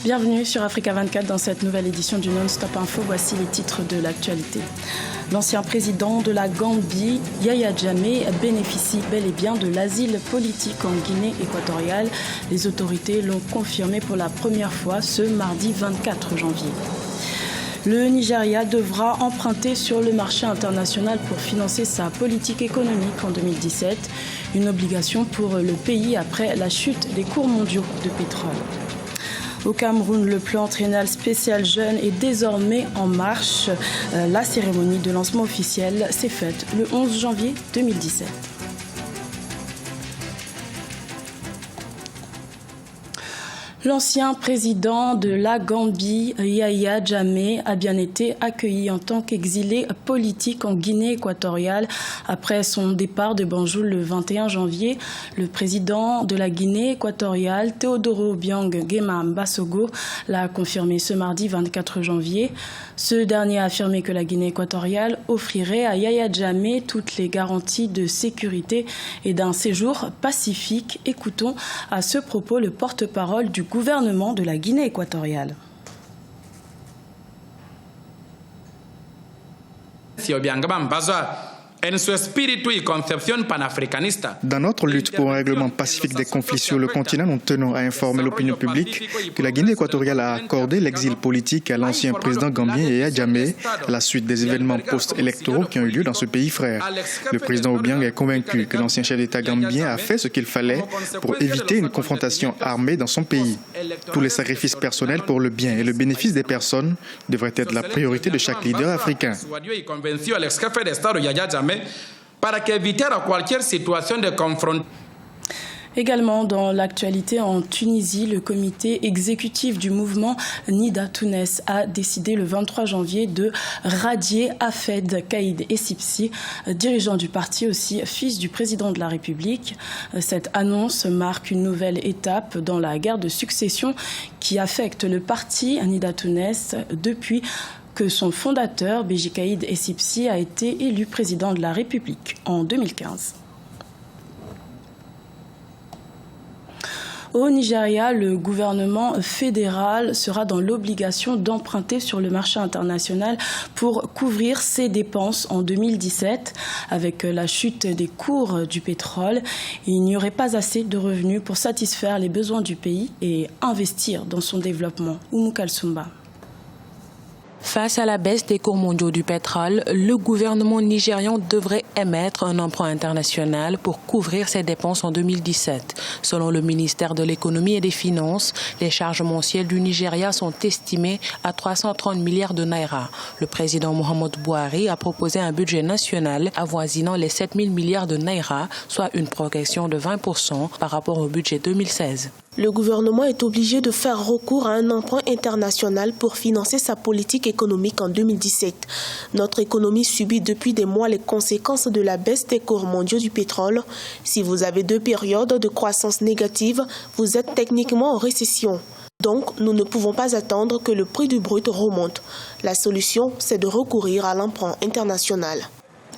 Bienvenue sur Africa 24 dans cette nouvelle édition du Non-Stop Info. Voici les titres de l'actualité. L'ancien président de la Gambie, Yahya Jammeh, bénéficie bel et bien de l'asile politique en Guinée équatoriale. Les autorités l'ont confirmé pour la première fois ce mardi 24 janvier. Le Nigeria devra emprunter sur le marché international pour financer sa politique économique en 2017. Une obligation pour le pays après la chute des cours mondiaux de pétrole. Au Cameroun, le plan triennal spécial jeune est désormais en marche. La cérémonie de lancement officiel s'est faite le 11 janvier 2017. L'ancien président de la Gambie, Yahya Jammeh, a bien été accueilli en tant qu'exilé politique en Guinée équatoriale après son départ de Banjul le 21 janvier. Le président de la Guinée équatoriale, Teodoro Obiang Nguema Mbasogo, l'a confirmé ce mardi 24 janvier. Ce dernier a affirmé que la Guinée équatoriale offrirait à Yahya Jammeh toutes les garanties de sécurité et d'un séjour pacifique. Écoutons à ce propos le porte-parole du gouvernement de la Guinée équatoriale. Dans notre lutte pour un règlement pacifique des conflits sur le continent, nous tenons à informer l'opinion publique que la Guinée équatoriale a accordé l'exil politique à l'ancien président gambien Yahya Jammeh à la suite des événements post-électoraux qui ont eu lieu dans ce pays frère. Le président Obiang est convaincu que l'ancien chef d'État gambien a fait ce qu'il fallait pour éviter une confrontation armée dans son pays. Tous les sacrifices personnels pour le bien et le bénéfice des personnes devraient être la priorité de chaque leader africain. Para que evitara cualquier situación de confrontación. Également dans l'actualité en Tunisie, le comité exécutif du mouvement Nida Tounes a décidé le 23 janvier de radier Hafed Caïd Essebsi, dirigeant du parti aussi fils du président de la République. Cette annonce marque une nouvelle étape dans la guerre de succession qui affecte le parti Nida Tounes depuis que son fondateur, Béji Caïd Essebsi, a été élu président de la République en 2015. Au Nigeria, le gouvernement fédéral sera dans l'obligation d'emprunter sur le marché international pour couvrir ses dépenses en 2017. Avec la chute des cours du pétrole, il n'y aurait pas assez de revenus pour satisfaire les besoins du pays et investir dans son développement. Oumou Kalsoumba. Face à la baisse des cours mondiaux du pétrole, le gouvernement nigérian devrait émettre un emprunt international pour couvrir ses dépenses en 2017. Selon le ministère de l'Économie et des Finances, les charges mensuelles du Nigeria sont estimées à 330 milliards de naira. Le président Muhammadu Buhari a proposé un budget national avoisinant les 7 000 milliards de naira, soit une progression de 20% par rapport au budget 2016. Le gouvernement est obligé de faire recours à un emprunt international pour financer sa politique économique en 2017. Notre économie subit depuis des mois les conséquences de la baisse des cours mondiaux du pétrole. Si vous avez 2 périodes de croissance négative, vous êtes techniquement en récession. Donc, nous ne pouvons pas attendre que le prix du brut remonte. La solution, c'est de recourir à l'emprunt international.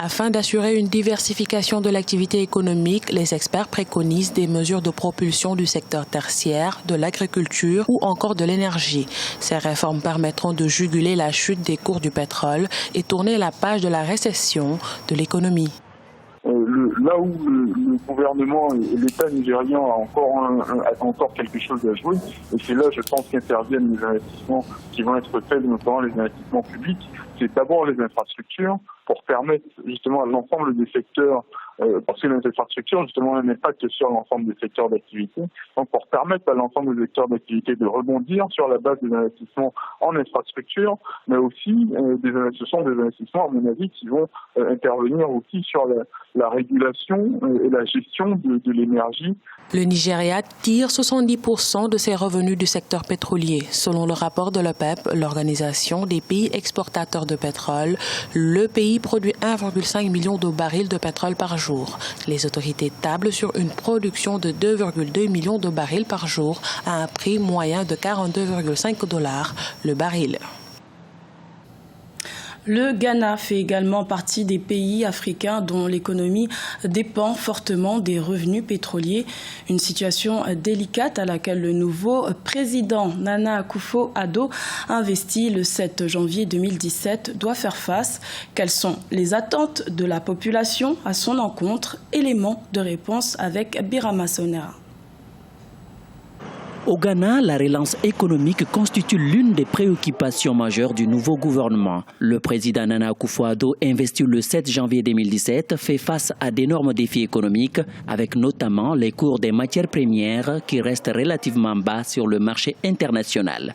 Afin d'assurer une diversification de l'activité économique, les experts préconisent des mesures de propulsion du secteur tertiaire, de l'agriculture ou encore de l'énergie. Ces réformes permettront de juguler la chute des cours du pétrole et tourner la page de la récession de l'économie. Là où le gouvernement et l'État nigérian a encore quelque chose à jouer, et c'est là, je pense, qu'interviennent les investissements qui vont être faits, notamment les investissements publics, c'est d'abord les infrastructures pour permettre justement à l'ensemble des secteurs, parce que les infrastructures justement ont un impact sur l'ensemble des secteurs d'activité, donc pour permettre à l'ensemble des secteurs d'activité de rebondir sur la base des investissements en infrastructure, mais aussi ce sont des investissements à mon avis qui vont intervenir aussi sur la régulation et la gestion de l'énergie. Le Nigeria tire 70% de ses revenus du secteur pétrolier. Selon le rapport de l'OPEP, l'Organisation des pays exportateurs de pétrole, le pays produit 1,5 million de barils de pétrole par jour. Les autorités tablent sur une production de 2,2 millions de barils par jour à un prix moyen de $42,5 le baril. Le Ghana fait également partie des pays africains dont l'économie dépend fortement des revenus pétroliers. Une situation délicate à laquelle le nouveau président Nana Akufo-Addo, investi le 7 janvier 2017, doit faire face. Quelles sont les attentes de la population à son encontre? Élément de réponse avec Birama Sonera. Au Ghana, la relance économique constitue l'une des préoccupations majeures du nouveau gouvernement. Le président Nana Akufo-Addo, investi le 7 janvier 2017, fait face à d'énormes défis économiques, avec notamment les cours des matières premières qui restent relativement bas sur le marché international.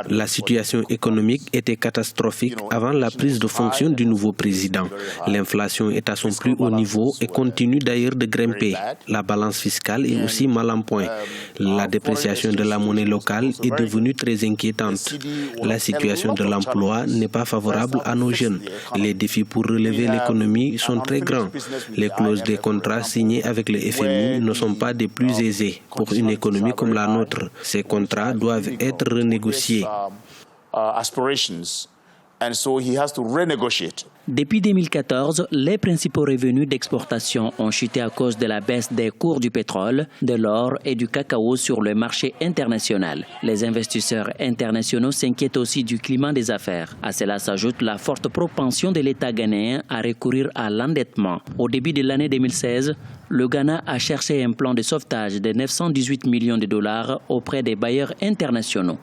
La situation économique était catastrophique avant la prise de fonction du nouveau président. L'inflation est à son plus haut niveau et continue d'ailleurs de grimper. La balance fiscale est aussi mal en point. La dépréciation de la monnaie locale est devenue très inquiétante. La situation de l'emploi n'est pas favorable à nos jeunes. Les défis pour relever l'économie sont très grands. Les clauses des contrats signés avec le FMI ne sont pas des plus aisées pour une économie comme la nôtre. Ces contrats doivent être renégociés. Depuis 2014, les principaux revenus d'exportation ont chuté à cause de la baisse des cours du pétrole, de l'or et du cacao sur le marché international. Les investisseurs internationaux s'inquiètent aussi du climat des affaires. À cela s'ajoute la forte propension de l'État ghanéen à recourir à l'endettement. Au début de l'année 2016, le Ghana a cherché un plan de sauvetage de 918 millions de dollars auprès des bailleurs internationaux.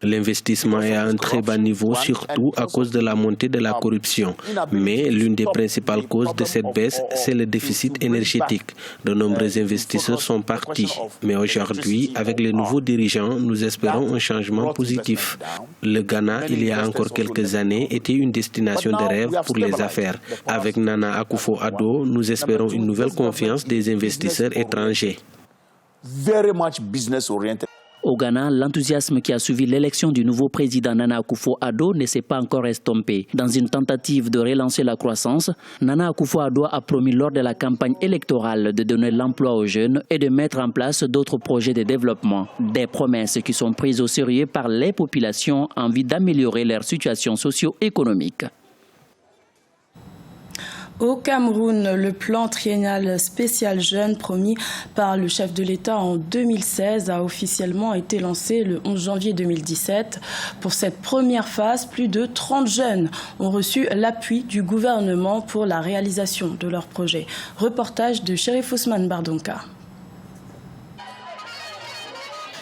L'investissement est à un très bas niveau, surtout à cause de la montée de la corruption. Mais l'une des principales causes de cette baisse, c'est le déficit énergétique. De nombreux investisseurs sont partis. Mais aujourd'hui, avec les nouveaux dirigeants, nous espérons un changement positif. Le Ghana, il y a encore quelques années, était une destination de rêve pour les affaires. Avec Nana Akufo-Addo, nous espérons une nouvelle confiance des investisseurs étrangers. Au Ghana, l'enthousiasme qui a suivi l'élection du nouveau président Nana Akufo-Addo ne s'est pas encore estompé. Dans une tentative de relancer la croissance, Nana Akufo-Addo a promis lors de la campagne électorale de donner l'emploi aux jeunes et de mettre en place d'autres projets de développement. Des promesses qui sont prises au sérieux par les populations en vue d'améliorer leur situation socio-économique. Au Cameroun, le plan triennal spécial jeunes promis par le chef de l'État en 2016 a officiellement été lancé le 11 janvier 2017. Pour cette première phase, plus de 30 jeunes ont reçu l'appui du gouvernement pour la réalisation de leurs projets. Reportage de Chérif Ousmane Bardonka.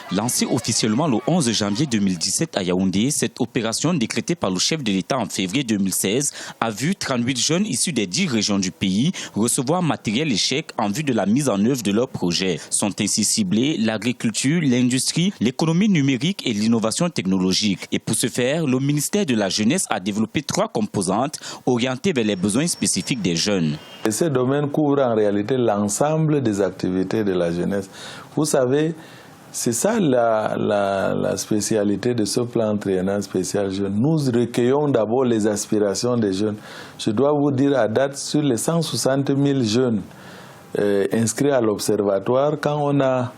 Lancée officiellement le 11 janvier 2017 à Yaoundé, cette opération décrétée par le chef de l'État en février 2016 a vu 38 jeunes issus des 10 régions du pays recevoir matériel et chèques en vue de la mise en œuvre de leurs projets. Sont ainsi ciblés l'agriculture, l'industrie, l'économie numérique et l'innovation technologique. Et pour ce faire, le ministère de la Jeunesse a développé 3 composantes orientées vers les besoins spécifiques des jeunes. Et ces domaines couvrent en réalité l'ensemble des activités de la jeunesse. Vous savez, c'est ça la spécialité de ce plan triennal spécial jeune. Nous recueillons d'abord les aspirations des jeunes. Je dois vous dire à date, sur les 160 000 jeunes inscrits à l'observatoire, quand on a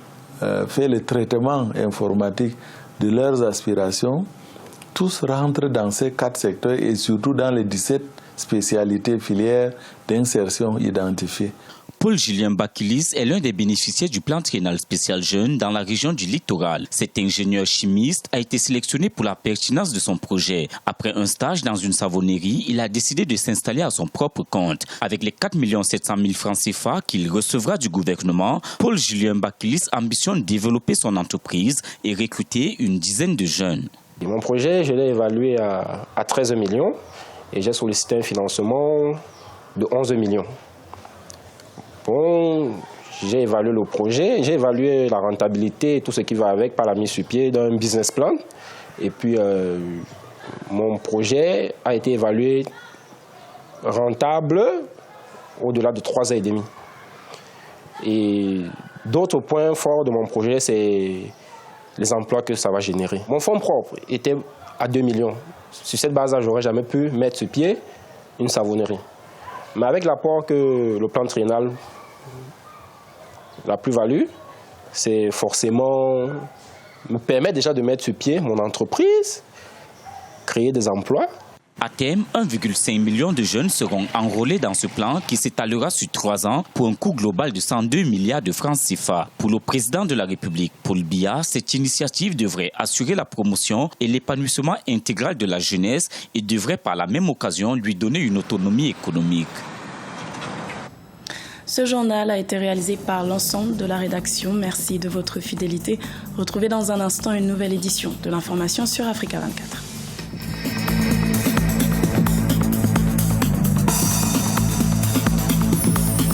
fait le traitement informatique de leurs aspirations, tous rentrent dans ces 4 secteurs et surtout dans les 17 spécialités filières d'insertion identifiées. Paul-Julien Bakilis est l'un des bénéficiaires du plan triennal spécial jeune dans la région du littoral. Cet ingénieur chimiste a été sélectionné pour la pertinence de son projet. Après un stage dans une savonnerie, il a décidé de s'installer à son propre compte. Avec les 4 700 000 francs CFA qu'il recevra du gouvernement, Paul-Julien Bakilis ambitionne développer son entreprise et recruter une dizaine de jeunes. Mon projet, je l'ai évalué à 13 millions et j'ai sollicité un financement de 11 millions. Bon, j'ai évalué le projet, j'ai évalué la rentabilité et tout ce qui va avec par la mise sur pied d'un business plan. Et puis, mon projet a été évalué rentable au-delà de 3 ans et demi. Et d'autres points forts de mon projet, c'est les emplois que ça va générer. Mon fonds propre était à 2 millions. Sur cette base-là, je n'aurais jamais pu mettre sur pied une savonnerie. Mais avec l'apport que le plan triennal, la plus-value, c'est forcément me permet déjà de mettre sur pied mon entreprise, créer des emplois. À terme, 1,5 million de jeunes seront enrôlés dans ce plan qui s'étalera sur 3 ans pour un coût global de 102 milliards de francs CFA. Pour le président de la République, Paul Biya, cette initiative devrait assurer la promotion et l'épanouissement intégral de la jeunesse et devrait par la même occasion lui donner une autonomie économique. Ce journal a été réalisé par l'ensemble de la rédaction. Merci de votre fidélité. Retrouvez dans un instant une nouvelle édition de l'information sur Africa 24.